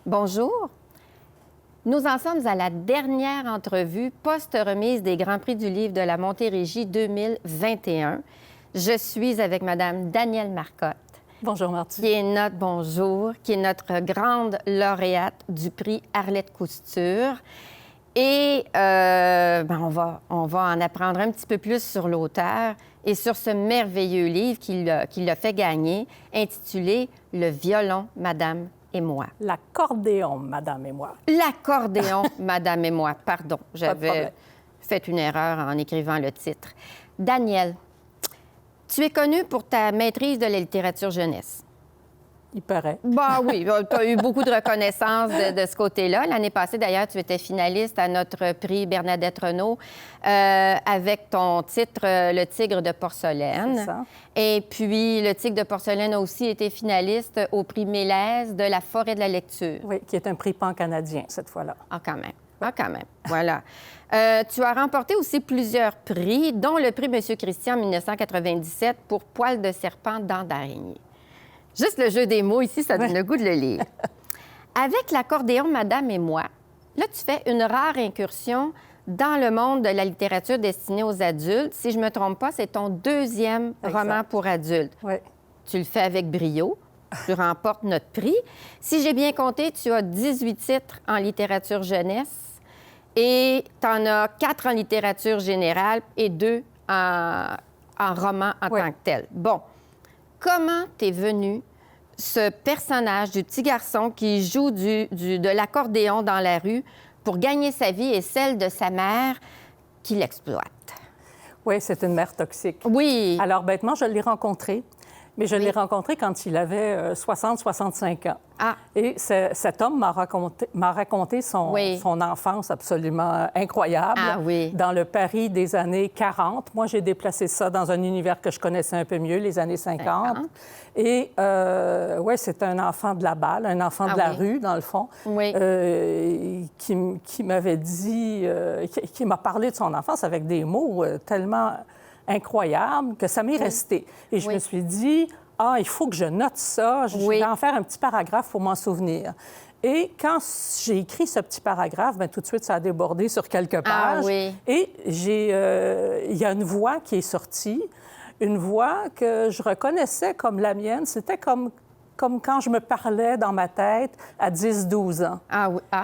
Bonjour. Nous en sommes à la dernière entrevue post-remise des Grands Prix du livre de la Montérégie 2021. Je suis avec Mme Danielle Marcotte. Bonjour, Marty. Qui est notre grande lauréate du prix Arlette Couture. Et on va en apprendre un petit peu plus sur l'auteur et sur ce merveilleux livre qui l'a fait gagner, intitulé « Le violon, Madame et moi ». L'accordéon, Madame et moi. L'accordéon, Madame et moi. Pardon, j'avais fait une erreur en écrivant le titre. Danielle, tu es connue pour ta maîtrise de la littérature jeunesse. Il paraît. Bah oui, tu as eu beaucoup de reconnaissance de ce côté-là. L'année passée, d'ailleurs, tu étais finaliste à notre prix Bernadette Renaud avec ton titre Le Tigre de porcelaine. C'est ça. Et puis, le Tigre de porcelaine a aussi été finaliste au prix Mélèze de la Forêt de la lecture. Oui, qui est un prix pan-canadien cette fois-là. Ah, quand même. Ah, quand même. Voilà. Tu as remporté aussi plusieurs prix, dont le prix Monsieur Christian en 1997 pour Poil de serpent, dents d'araignée. Juste le jeu des mots ici, ça donne le goût de le lire. Avec l'accordéon Madame et moi, là, tu fais une rare incursion dans le monde de la littérature destinée aux adultes. Si je ne me trompe pas, c'est ton deuxième roman pour adultes. Oui. Tu le fais avec brio. Tu remportes notre prix. Si j'ai bien compté, tu as 18 titres en littérature jeunesse et tu en as 4 en littérature générale et 2 en roman en tant que tel. Bon. Comment t'es venu ce personnage du petit garçon qui joue de l'accordéon dans la rue pour gagner sa vie et celle de sa mère qui l'exploite? Oui, c'est une mère toxique. Oui. Alors, bêtement, je l'ai rencontré, mais je l'ai rencontré quand il avait 60-65 ans. Ah. Et cet homme m'a raconté son enfance absolument incroyable dans le Paris des années 40. Moi, j'ai déplacé ça dans un univers que je connaissais un peu mieux, les années 50. Et, c'est un enfant de la balle, un enfant de la rue, dans le fond, qui m'avait dit, qui m'a parlé de son enfance avec des mots tellement incroyables que ça m'est resté. Et je me suis dit... Ah, il faut que je note ça. Je vais en faire un petit paragraphe pour m'en souvenir. Et quand j'ai écrit ce petit paragraphe, bien, tout de suite, ça a débordé sur quelques pages. Et il y a une voix qui est sortie, une voix que je reconnaissais comme la mienne. C'était comme quand je me parlais dans ma tête à 10-12 ans.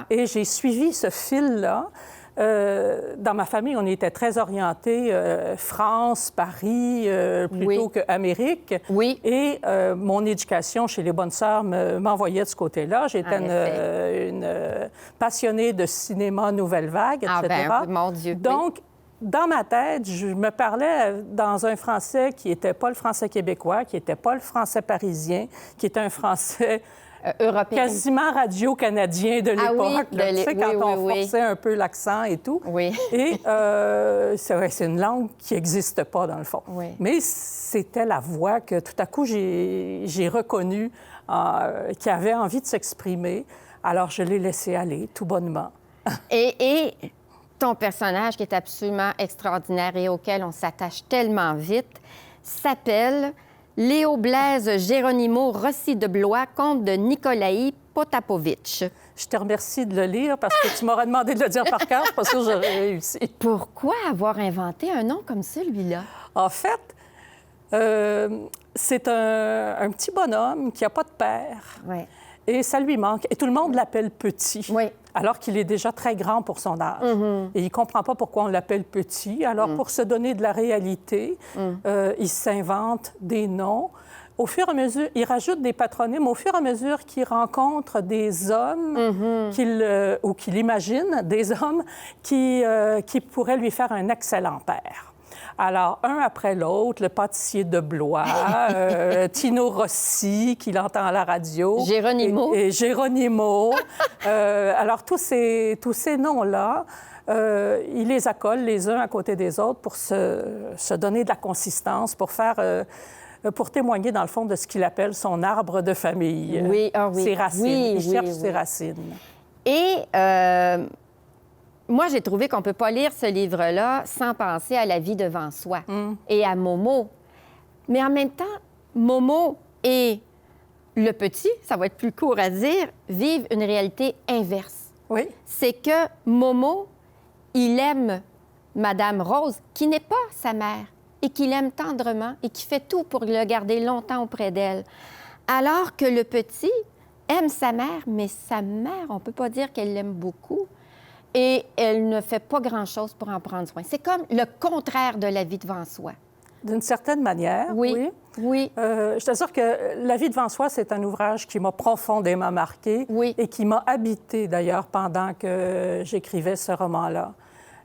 Et j'ai suivi ce fil-là. Dans ma famille, on était très orientés France, Paris, plutôt qu'Amérique. Et mon éducation chez les Bonnes Sœurs m'envoyait de ce côté-là. J'étais une passionnée de cinéma Nouvelle Vague, etc. Mon Dieu. Donc, dans ma tête, je me parlais dans un français qui n'était pas le français québécois, qui n'était pas le français parisien, qui était un français... européen. Quasiment radio-canadien de l'époque. Tu sais, quand on forçait un peu l'accent et tout. Et c'est une langue qui n'existe pas, dans le fond. Mais c'était la voix que, tout à coup, j'ai reconnue, qui avait envie de s'exprimer. Alors, je l'ai laissé aller, tout bonnement. Et ton personnage, qui est absolument extraordinaire et auquel on s'attache tellement vite, s'appelle... Léo Blaise Géronimo Rossi de Blois, comte de Nicolaï Potapovitch. Je te remercie de le lire parce que tu m'aurais demandé de le dire par cœur, parce que j'aurais réussi. Pourquoi avoir inventé un nom comme celui-là? En fait, c'est un petit bonhomme qui n'a pas de père. Et ça lui manque. Et tout le monde l'appelle Petit. Alors qu'il est déjà très grand pour son âge. Et il ne comprend pas pourquoi on l'appelle Petit. Alors, pour se donner de la réalité, il s'invente des noms. Au fur et à mesure, il rajoute des patronymes. Au fur et à mesure qu'il rencontre des hommes ou qu'il imagine des hommes qui pourraient lui faire un excellent père. Alors, un après l'autre, le pâtissier de Blois, Tino Rossi, qu'il entend à la radio. Géronimo. Et Géronimo. Alors, tous ces noms-là, il les accole les uns à côté des autres pour se donner de la consistance, pour témoigner, dans le fond, de ce qu'il appelle son arbre de famille. Ses racines. Il cherche ses racines. Et... moi, j'ai trouvé qu'on ne peut pas lire ce livre-là sans penser à La vie devant soi et à Momo. Mais en même temps, Momo est le petit, ça va être plus court à dire, vive une réalité inverse. Oui. C'est que Momo, il aime Madame Rose, qui n'est pas sa mère, et qu'il aime tendrement et qui fait tout pour le garder longtemps auprès d'elle. Alors que le petit aime sa mère, mais sa mère, on ne peut pas dire qu'elle l'aime beaucoup, et elle ne fait pas grand-chose pour en prendre soin. C'est comme le contraire de La vie devant soi. D'une certaine manière, oui. Oui. Je t'assure que La vie devant soi, c'est un ouvrage qui m'a profondément marquée et qui m'a habité d'ailleurs pendant que j'écrivais ce roman-là.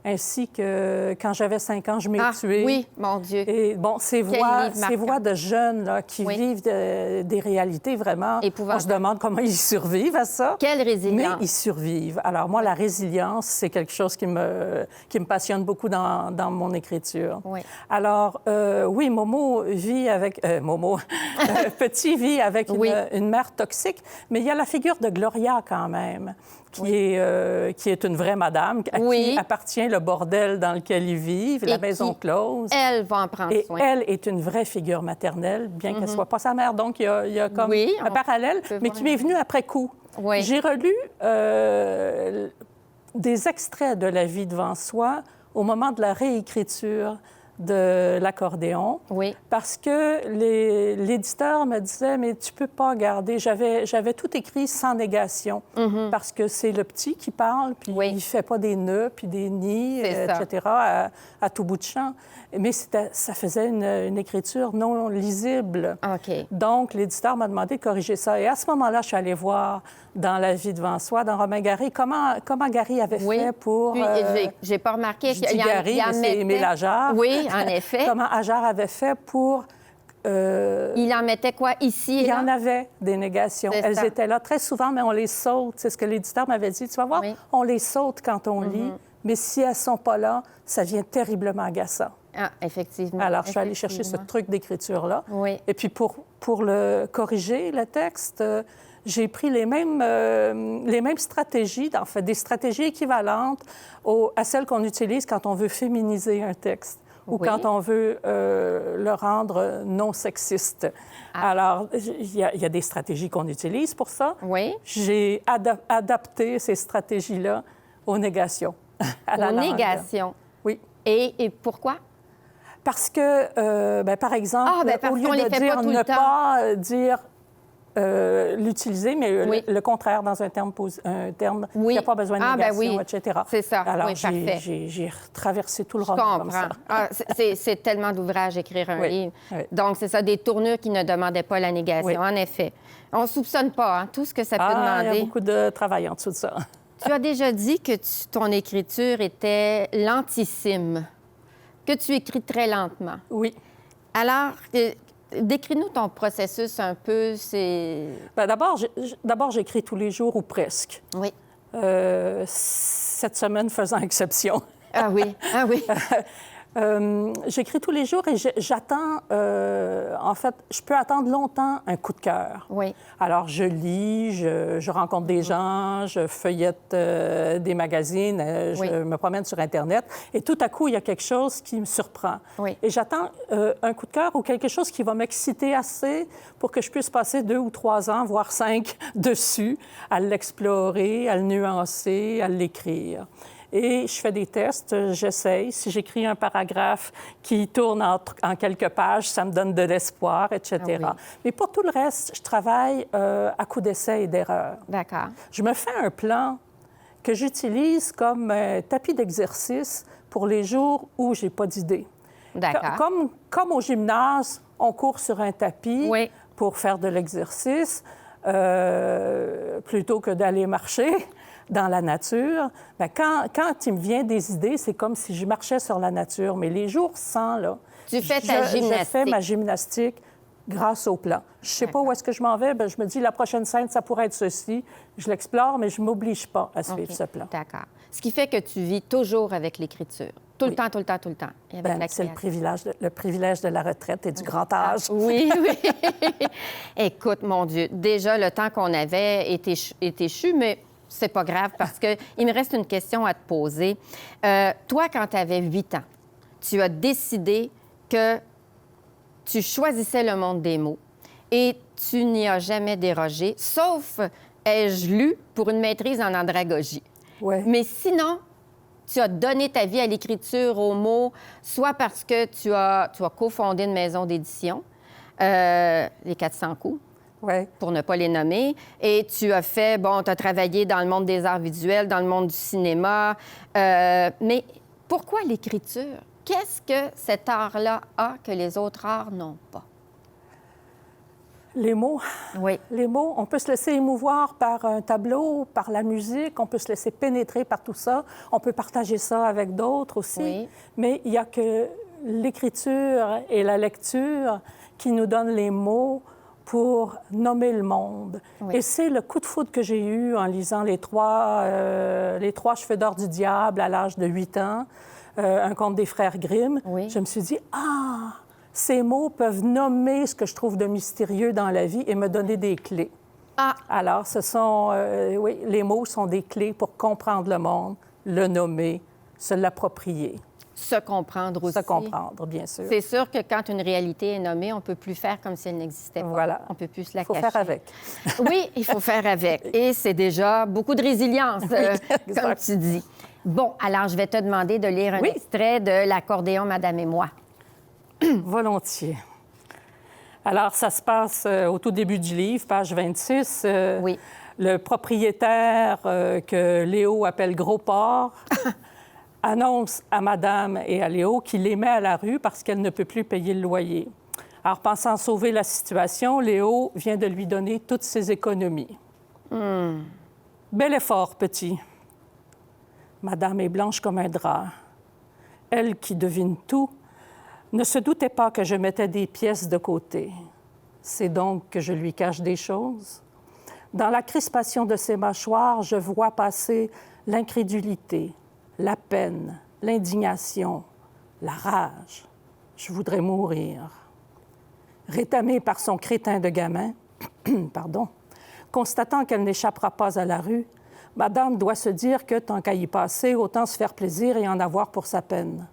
Ainsi que quand j'avais 5 ans, je m'ai tuée. Oui, mon Dieu. Et bon, ces voix de jeunes là, qui vivent des réalités vraiment... On se demande comment ils survivent à ça. Quelle résilience. Mais ils survivent. Alors moi, la résilience, c'est quelque chose qui me passionne beaucoup dans mon écriture. Oui. Alors, oui, Momo vit avec... Petit vit avec une mère toxique, mais il y a la figure de Gloria quand même, qui est une vraie madame, à qui appartient le bordel dans lequel ils vivent, la maison close. Elle va en prendre soin. Et elle est une vraie figure maternelle, bien qu'elle ne soit pas sa mère. Donc, il y a comme un parallèle, mais qui m'est venu après coup. Oui. J'ai relu des extraits de La vie devant soi au moment de la réécriture de l'accordéon, parce que l'éditeur me disait, mais tu peux pas garder... J'avais tout écrit sans négation, parce que c'est le petit qui parle, puis il fait pas des nœuds, puis des nids, etc., à tout bout de champ. Mais ça faisait une écriture non lisible. Okay. Donc, l'éditeur m'a demandé de corriger ça. Et à ce moment-là, je suis allée voir dans La vie devant soi, dans Romain Gary, comment Gary avait fait pour... J'ai pas remarqué qu'il y a c'est Émile Ajar. Oui, en effet. Comment Ajar avait fait pour... Il en mettait quoi, ici et là? Il y en avait des négations. Elles étaient là très souvent, mais on les saute. C'est ce que l'éditeur m'avait dit. Tu vas voir, on les saute quand on lit, mais si elles sont pas là, ça devient terriblement agaçant. Ah, effectivement. Alors, je suis allée chercher ce truc d'écriture-là. Oui. Et puis, pour le corriger, le texte, j'ai pris les mêmes stratégies, en fait, des stratégies équivalentes à celles qu'on utilise quand on veut féminiser un texte ou quand on veut le rendre non sexiste. Alors, il y a des stratégies qu'on utilise pour ça. Oui. J'ai adapté ces stratégies-là aux négations. Aux négations? Oui. Et pourquoi? Parce que, par exemple, au lieu de dire ne pas dire l'utiliser, mais le contraire dans un terme qui n'a pas besoin de négation, etc. C'est ça. Alors, j'ai traversé tout le roman comme ça. C'est tellement d'ouvrages écrire un livre. Oui. Donc, c'est ça, des tournures qui ne demandaient pas la négation, en effet. On ne soupçonne pas tout ce que ça peut demander. Il y a beaucoup de travail en dessous de ça. Tu as déjà dit que ton écriture était lentissime, que tu écris très lentement. Oui. Alors, décris-nous ton processus un peu. Bien, d'abord, j'écris tous les jours ou presque. Oui. Cette semaine faisant exception. Ah oui, ah oui. J'écris tous les jours et j'attends, en fait, je peux attendre longtemps un coup de cœur. Oui. Alors, je lis, je rencontre des gens, je feuillette des magazines, je me promène sur Internet et tout à coup, il y a quelque chose qui me surprend. Oui. Et j'attends un coup de cœur ou quelque chose qui va m'exciter assez pour que je puisse passer 2 ou 3 ans, voire 5, dessus, à l'explorer, à le nuancer, à l'écrire. Et je fais des tests, j'essaye. Si j'écris un paragraphe qui tourne en quelques pages, ça me donne de l'espoir, etc. Ah oui. Mais pour tout le reste, je travaille à coup d'essais et d'erreurs. D'accord. Je me fais un plan que j'utilise comme tapis d'exercice pour les jours où j'ai pas d'idée. D'accord. Comme au gymnase, on court sur un tapis pour faire de l'exercice plutôt que d'aller marcher dans la nature. Bien, quand il me vient des idées, c'est comme si je marchais sur la nature. Mais les jours sans, là, tu fais ta gymnastique. Je fais ma gymnastique grâce au plan. Je ne sais pas où est-ce que je m'en vais. Bien, je me dis, la prochaine scène, ça pourrait être ceci. Je l'explore, mais je ne m'oblige pas à suivre ce plan. D'accord. Ce qui fait que tu vis toujours avec l'écriture. Tout le temps, tout le temps, tout le temps. C'est le privilège de la retraite et du grand âge. Oui, oui. Écoute, mon Dieu, déjà, le temps qu'on avait était échu, mais c'est pas grave parce qu'il me reste une question à te poser. Toi, quand tu avais 8 ans, tu as décidé que tu choisissais le monde des mots et tu n'y as jamais dérogé, sauf, ai-je lu, pour une maîtrise en andragogie. Ouais. Mais sinon, tu as donné ta vie à l'écriture, aux mots, soit parce que tu as cofondé une maison d'édition, les 400 coups, pour ne pas les nommer, et tu as fait, tu as travaillé dans le monde des arts visuels, dans le monde du cinéma, mais pourquoi l'écriture? Qu'est-ce que cet art-là a que les autres arts n'ont pas? Les mots. Oui. Les mots, on peut se laisser émouvoir par un tableau, par la musique, on peut se laisser pénétrer par tout ça, on peut partager ça avec d'autres aussi. Oui. Mais il n'y a que l'écriture et la lecture qui nous donnent les mots pour nommer le monde. Oui. Et c'est le coup de foudre que j'ai eu en lisant les trois cheveux d'or du diable à l'âge de 8 ans, un conte des frères Grimm. Oui. Je me suis dit, ces mots peuvent nommer ce que je trouve de mystérieux dans la vie et me donner des clés. Alors, ce sont, les mots sont des clés pour comprendre le monde, le nommer, se l'approprier. Se comprendre aussi. Se comprendre, bien sûr. C'est sûr que quand une réalité est nommée, on ne peut plus faire comme si elle n'existait pas. Voilà. On ne peut plus se la cacher. Il faut faire avec. Oui, il faut faire avec. Et c'est déjà beaucoup de résilience, comme tu dis. Bon, alors je vais te demander de lire un extrait de L'accordéon, Madame et moi. Volontiers. Alors, ça se passe au tout début du livre, page 26. Le propriétaire que Léo appelle Gros Porc annonce à Madame et à Léo qu'il les met à la rue parce qu'elle ne peut plus payer le loyer. Alors, pensant sauver la situation, Léo vient de lui donner toutes ses économies. Bel effort, petit. Madame est blanche comme un drap. Elle, qui devine tout, ne se doutait pas que je mettais des pièces de côté. C'est donc que je lui cache des choses. Dans la crispation de ses mâchoires, je vois passer l'incrédulité, la peine, l'indignation, la rage. Je voudrais mourir. Rétamée par son crétin de gamin, constatant qu'elle n'échappera pas à la rue, Madame doit se dire que, tant qu'à y passer, autant se faire plaisir et en avoir pour sa peine.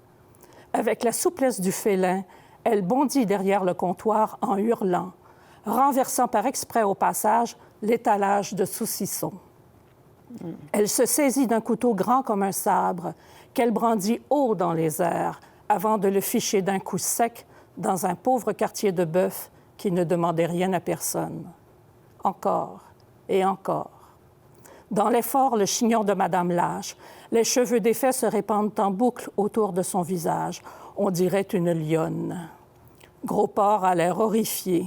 Avec la souplesse du félin, elle bondit derrière le comptoir en hurlant, renversant par exprès au passage l'étalage de saucissons. Elle se saisit d'un couteau grand comme un sabre, qu'elle brandit haut dans les airs, avant de le ficher d'un coup sec dans un pauvre quartier de bœuf qui ne demandait rien à personne. Encore et encore. Dans l'effort, le chignon de Madame lâche. Les cheveux défaits se répandent en boucle autour de son visage. On dirait une lionne. Gros Porc a l'air horrifié.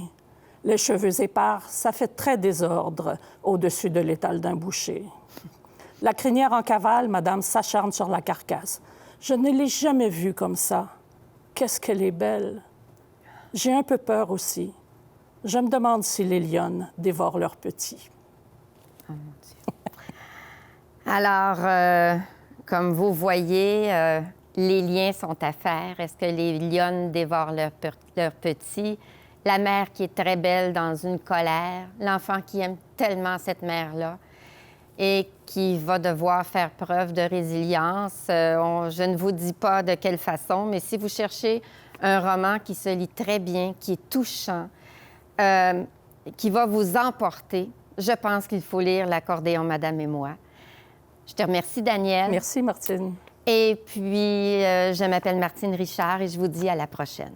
Les cheveux épars, ça fait très désordre au-dessus de l'étal d'un boucher. La crinière en cavale, Madame s'acharne sur la carcasse. Je ne l'ai jamais vue comme ça. Qu'est-ce qu'elle est belle. J'ai un peu peur aussi. Je me demande si les lionnes dévorent leurs petits. Oh, mon Dieu. Alors, comme vous voyez, les liens sont à faire. Est-ce que les lionnes dévorent leurs petits? La mère qui est très belle dans une colère, l'enfant qui aime tellement cette mère-là et qui va devoir faire preuve de résilience. Je ne vous dis pas de quelle façon, mais si vous cherchez un roman qui se lit très bien, qui est touchant, qui va vous emporter, je pense qu'il faut lire L'accordéon, Madame et moi. Je te remercie, Danielle. Merci, Martine. Et puis, je m'appelle Martine Richard et je vous dis à la prochaine.